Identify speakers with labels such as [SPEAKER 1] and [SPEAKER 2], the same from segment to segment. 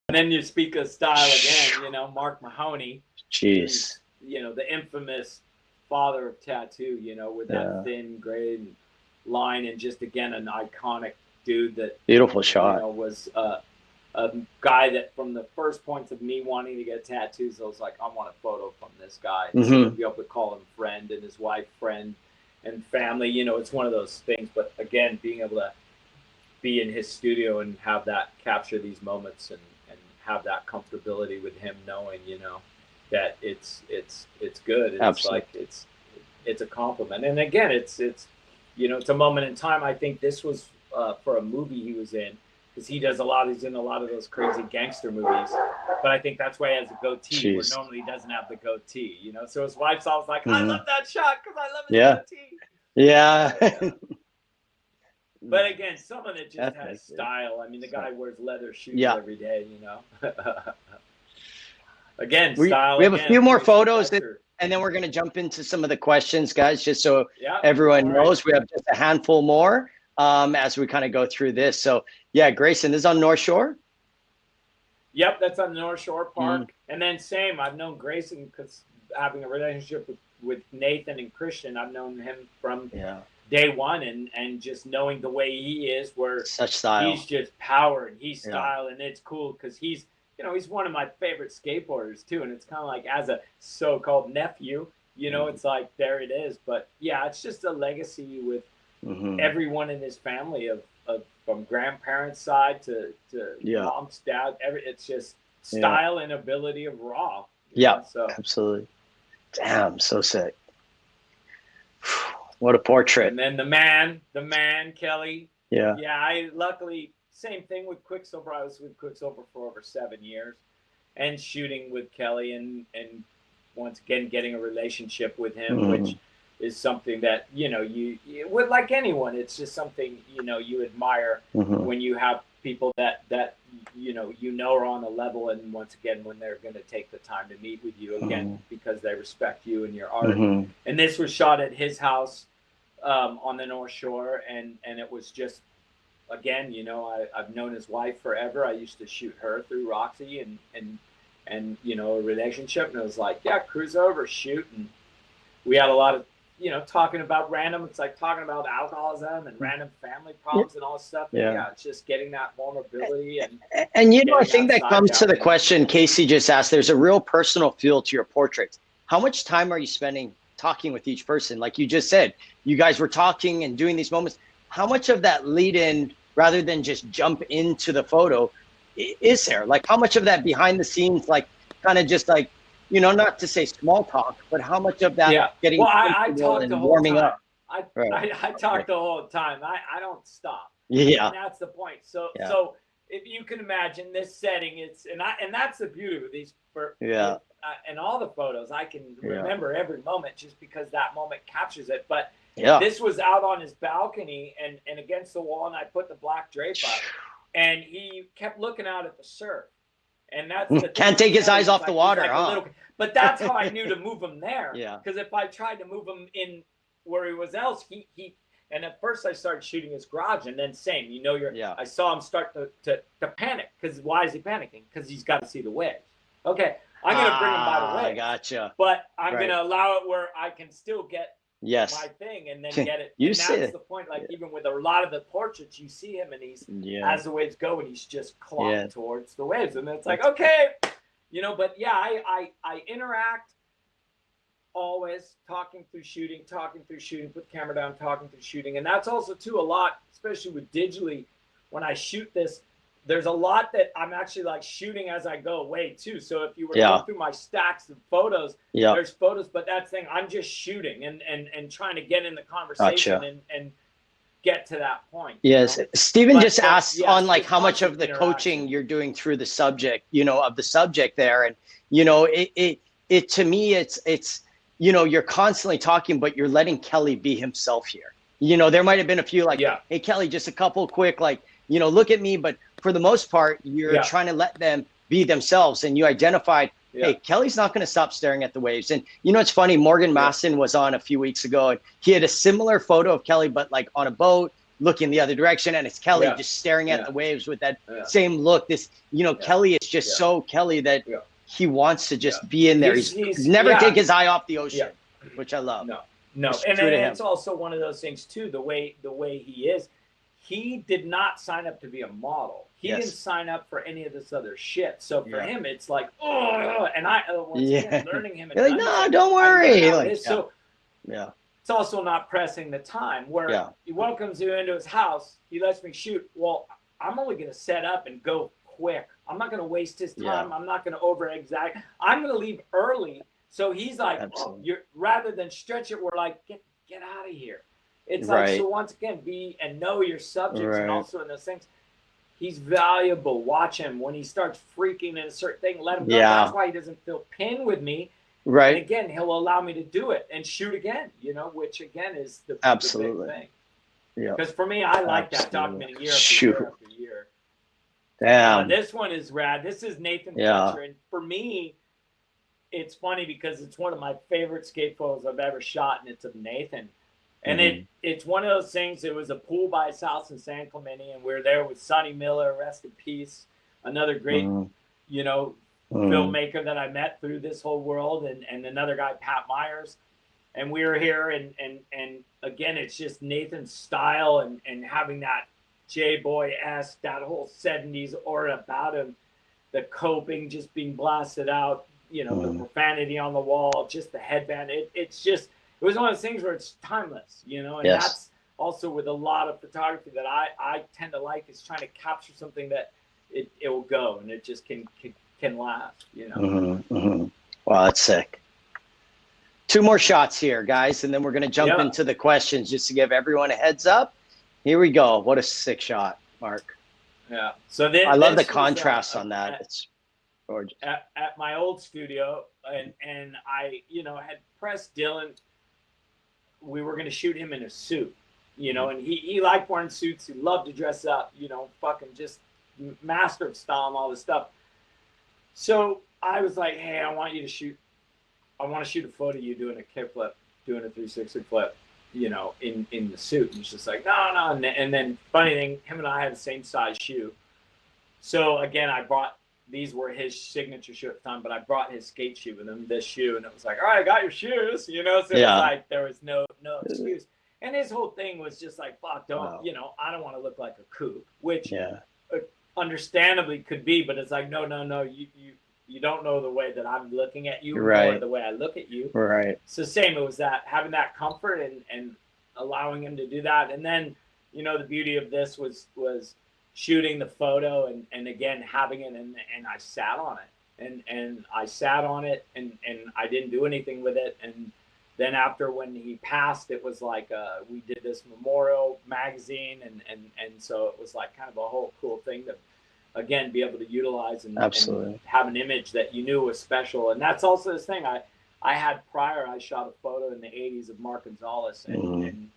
[SPEAKER 1] And then you speak of style again, you know, Mark Mahoney.
[SPEAKER 2] Jeez.
[SPEAKER 1] You know, the infamous father of tattoo, you know, with that thin gray line, and just, again, an iconic dude that,
[SPEAKER 2] beautiful shot.
[SPEAKER 1] You know, was a guy that from the first points of me wanting to get tattoos, I was like, I want a photo from this guy.
[SPEAKER 2] Mm-hmm.
[SPEAKER 1] So to be able to call him friend, and his wife friend, and family, you know, it's one of those things. But again, being able to be in his studio and have that, capture these moments, and have that comfortability with him, knowing, you know, that it's good. It's
[SPEAKER 2] Absolutely.
[SPEAKER 1] like it's a compliment. And again, it's you know, it's a moment in time. I think this was for a movie he was in, because he's in a lot of those crazy gangster movies. But I think that's why he has a goatee, where normally he doesn't have the goatee, you know. So his wife's always like, I love that shot because I love his goatee.
[SPEAKER 2] Yeah.
[SPEAKER 1] But again, someone that just has style. I mean, the guy wears leather shoes every day, you know. Again, style.
[SPEAKER 2] We have a few more photos, and then we're going to jump into some of the questions, guys, just so everyone knows. We have just a handful more as we kind of go through this. So, yeah, Grayson, this is on North Shore?
[SPEAKER 1] Yep, that's on the North Shore Park. And then same, I've known Grayson because having a relationship with Nathan and Christian, I've known him from day one, and just knowing the way he is, where
[SPEAKER 2] such style.
[SPEAKER 1] He's just power, and he's style, and it's cool because he's, you know, he's one of my favorite skateboarders too. And it's kind of like, as a so-called nephew, you know, it's like, there it is. But yeah, it's just a legacy with everyone in his family, of from grandparents' side to mom's dad. It's just style and ability of raw.
[SPEAKER 2] Yeah, so absolutely. Damn, so sick. What a portrait.
[SPEAKER 1] And then the man, Kelly.
[SPEAKER 2] Yeah.
[SPEAKER 1] Yeah, I luckily, same thing with Quiksilver. I was with Quiksilver for over 7 years, and shooting with Kelly, and once again getting a relationship with him, which is something that, you know, you would, like anyone, it's just something, you know, you admire when you have people that you know are on a level, and once again when they're going to take the time to meet with you again because they respect you and your art. And this was shot at his house on the North Shore, and it was just, again, you know, I've known his wife forever. I used to shoot her through Roxy, and you know, a relationship, and it was like, yeah, cruise over, shoot. And we had a lot of, you know, talking about random, it's like talking about alcoholism and random family problems and all this stuff. Yeah, it's just getting that vulnerability.
[SPEAKER 2] And you know, I think that comes to the question Casey just asked. There's a real personal feel to your portraits. How much time are you spending talking with each person? Like you just said, you guys were talking and doing these moments. How much of that lead in, rather than just jump into the photo, is there? Like, how much of that behind the scenes, like, kind of just like, you know, not to say small talk, but how much of that getting
[SPEAKER 1] I talk
[SPEAKER 2] and
[SPEAKER 1] the whole
[SPEAKER 2] warming
[SPEAKER 1] time.
[SPEAKER 2] up?
[SPEAKER 1] I talk the whole time. I don't stop.
[SPEAKER 2] Yeah.
[SPEAKER 1] And that's the point. So if you can imagine this setting, and that's the beauty of these, and all the photos, I can remember every moment just because that moment captures it. But this was out on his balcony and against the wall, and I put the black drape up, and he kept looking out at the surf. And that's the
[SPEAKER 2] can't take his eyes off the water,
[SPEAKER 1] but that's how I knew to move him there.
[SPEAKER 2] Yeah.
[SPEAKER 1] Because if I tried to move him in where he was else, he and at first I started shooting his garage, and then same, you know, I saw him start to panic. Because why is he panicking? Because he's got to see the waves. Okay, I'm gonna bring him by the waves.
[SPEAKER 2] Gotcha.
[SPEAKER 1] But I'm gonna allow it where I can still get my thing, and then get it. And that's the point. Like even with a lot of the portraits, you see him, and he's as the waves go, and he's just clocked towards the waves, and it's like, okay, you know. But yeah, I interact always, talking through shooting, put the camera down, talking through shooting, and that's also too a lot, especially with digitally. When I shoot this, there's a lot that I'm actually like shooting as I go away too. So if you were to go through my stacks of photos, there's photos, but that thing, I'm just shooting and trying to get in the conversation and get to that point.
[SPEAKER 2] Yes. You know? Stephen just asked on like how much of the coaching you're doing through the subject, you know, of the subject there. And, you know, it to me, it's, you know, you're constantly talking, but you're letting Kelly be himself here. You know, there might've been a few like, hey, Kelly, just a couple quick, like, you know, look at me, but for the most part, you're trying to let them be themselves. And you identified, hey, Kelly's not going to stop staring at the waves. And, you know, it's funny, Morgan Masson was on a few weeks ago, and he had a similar photo of Kelly, but like on a boat, looking the other direction, and it's Kelly just staring at the waves with that same look. This, Kelly is just so Kelly that he wants to just be in there. He's never take his eye off the ocean, which I love.
[SPEAKER 1] No, and it's also one of those things too. The way he is, he did not sign up to be a model. He didn't sign up for any of this other shit. So for him, it's like, oh, and again, learning him.
[SPEAKER 2] You're like, no, don't worry.
[SPEAKER 1] It's also not pressing the time where he welcomes you into his house. He lets me shoot. Well, I'm only going to set up and go quick. I'm not going to waste his time. I'm not going to over exact. I'm going to leave early. So he's like, rather than stretch it, we're like, get out of here. It's like, so once again, be and know your subjects, and also in those things. He's valuable. Watch him when he starts freaking in a certain thing. Let him go. That's why he doesn't feel pinned with me.
[SPEAKER 2] Right.
[SPEAKER 1] And again, he'll allow me to do it and shoot again. Which again is the big thing. Yeah. Because for me, I like that documenting year after year after year.
[SPEAKER 2] Damn.
[SPEAKER 1] This one is rad. This is Nathan Fletcher, and for me, it's funny because it's one of my favorite skate photos I've ever shot, and it's of Nathan. And it's one of those things. It was a pool by his house in San Clemente, and we were there with Sonny Miller, rest in peace, another great, filmmaker that I met through this whole world, and another guy, Pat Myers. And we were here, and again, it's just Nathan's style and having that J-Boy-esque, that whole 70s aura about him, the coping just being blasted out, the profanity on the wall, just the headband. It was one of those things where it's timeless, and that's also with a lot of photography that I tend to like, is trying to capture something that it will go and it just can last,
[SPEAKER 2] Wow, that's sick. 2 more shots here, guys, and then we're going to jump into the questions just to give everyone a heads up. Here we go. What a sick shot, Mark.
[SPEAKER 1] Yeah. So
[SPEAKER 2] I love the contrast on that. It's gorgeous.
[SPEAKER 1] At my old studio, and I, had pressed Dylan. We were going to shoot him in a suit, and he liked wearing suits. He loved to dress up, fucking just master of style and all this stuff. So I was like, hey, I want to shoot a photo of you doing a kickflip, doing a 360 flip, in the suit. And he's just like, no. And then funny thing, him and I had the same size shoe. So again, these were his signature shoe at the time, but I brought his skate shoe with him, this shoe, and it was like, all right, I got your shoes, so it was like, there was no excuse. And his whole thing was just like, fuck, don't, I don't want to look like a kook, which understandably could be, but it's like, no, you don't know the way that I'm looking at you, or the way I look at you.
[SPEAKER 2] Right.
[SPEAKER 1] So same, it was that, having that comfort and allowing him to do that. And then, the beauty of this was shooting the photo and again having it and I sat on it and I sat on it and I didn't do anything with it. And then after, when he passed, it was like we did this memorial magazine and so it was like kind of a whole cool thing to again be able to utilize and have an image that you knew was special. And that's also this thing I had prior. I shot a photo in the 80s of Mark Gonzalez and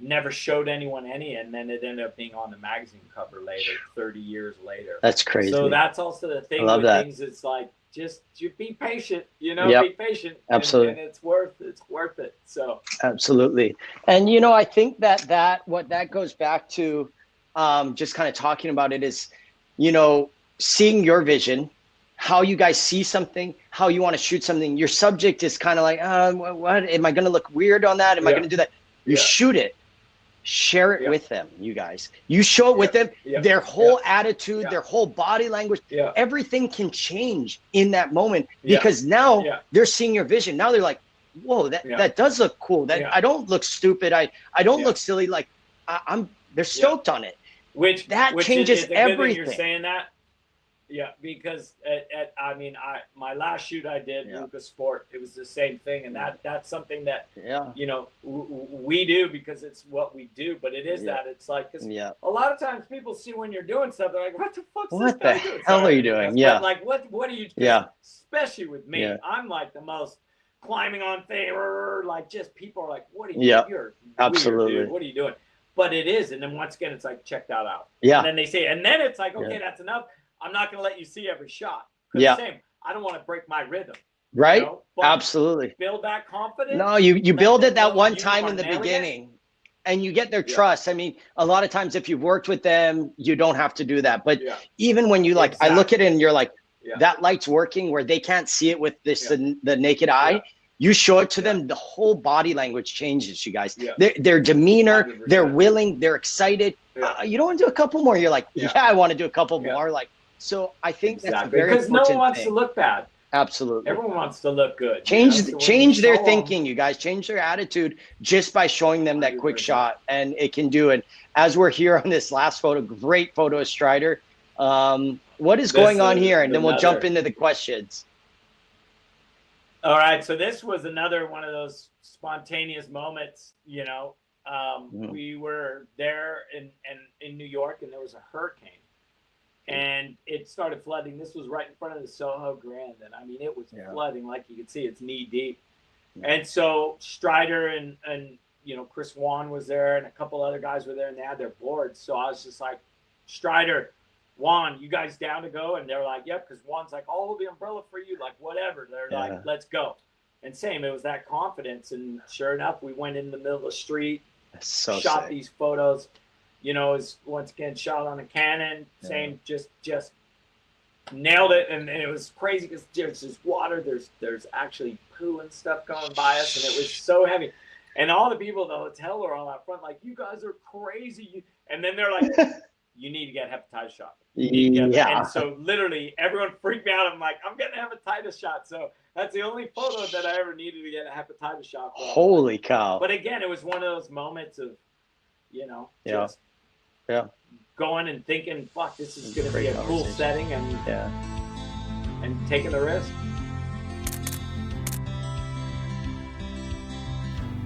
[SPEAKER 1] never showed anyone any, and then it ended up being on the magazine cover later, 30 years later.
[SPEAKER 2] That's crazy.
[SPEAKER 1] So that's also the thing with things. It's like, just you be patient, be patient.
[SPEAKER 2] Absolutely.
[SPEAKER 1] And it's worth it. So
[SPEAKER 2] absolutely. And I think that what that goes back to, just kind of talking about it is, seeing your vision, how you guys see something, how you want to shoot something. Your subject is kind of like, what am I going to look weird on that? Am I going to do that? You shoot it. Share it with them, you guys. You show it with them. Their whole attitude, their whole body language, everything can change in that moment because now they're seeing your vision. Now they're like, whoa, that does look cool. That I don't look stupid. I don't look silly. Like they're stoked on it. Which changes everything.
[SPEAKER 1] You're saying that. Yeah, because my last shoot I did, Lucas Sport, it was the same thing, and that's something that we do because it's what we do. But it is that it's like, because a lot of times people see when you're doing stuff, they're like, "What the fuck's this guy doing?"
[SPEAKER 2] What the hell are you doing?
[SPEAKER 1] But like, what are you? Especially with me, I'm like the most climbing on thing, like just people are like, "What are you doing? You're
[SPEAKER 2] absolutely
[SPEAKER 1] weird, dude. What are you doing?" But it is, and then once again, it's like, check that out.
[SPEAKER 2] Yeah.
[SPEAKER 1] And then they say, and then it's like, okay, that's enough. I'm not going to let you see every shot. Same. I don't want to break my rhythm.
[SPEAKER 2] Right. Absolutely.
[SPEAKER 1] Build that confidence.
[SPEAKER 2] No, you build it that one time in the beginning. and you get their trust. I mean, a lot of times if you've worked with them, you don't have to do that. But even when you like, I look at it and you're like, that light's working where they can't see it with this, the naked eye. You show it to them, the whole body language changes, you guys. Their demeanor, 100%. They're willing, they're excited. You don't want to do a couple more. You're like, I want to do a couple more. Like, so I think that's a very important
[SPEAKER 1] because no one wants to look bad.
[SPEAKER 2] Absolutely.
[SPEAKER 1] Everyone wants to look good.
[SPEAKER 2] Change their thinking, you guys. Change their attitude just by showing them that quick shot, and it can do it. As we're here on this last photo, great photo of Strider. What is going on here? And then we'll jump into the questions.
[SPEAKER 1] All right, so this was another one of those spontaneous moments. You know, we were there in New York, and there was a hurricane, and it started flooding. This was right in front of the Soho Grand, and I mean, it was flooding like you could see. It's knee deep, and so Strider and you know, Chris Wan was there, and a couple other guys were there, and they had their boards. So I was just like, Strider, Juan, you guys down to go? And they're like, yep, because Juan's like, I'll hold the umbrella for you, like, whatever. They're like, let's go. And same, it was that confidence. And sure enough, we went in the middle of the street, shot these photos. You know, is once again shot on a Canon. Same, just nailed it. And it was crazy because there's this water. There's actually poo and stuff going by us, and it was so heavy. And all the people at the hotel were all out front, like, you guys are crazy. And then they're like, you need to get hepatitis shot. And so literally everyone freaked me out. I'm like, I'm getting a hepatitis shot. So that's the only photo that I ever needed to get a hepatitis shot for.
[SPEAKER 2] Holy cow.
[SPEAKER 1] But again, it was one of those moments of, you know, just going and thinking, fuck, this is going to be a cool setting, and taking the risk.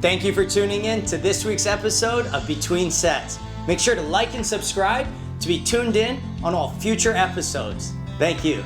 [SPEAKER 2] Thank you for tuning in to this week's episode of Between Sets. Make sure to like and subscribe to be tuned in on all future episodes. Thank you.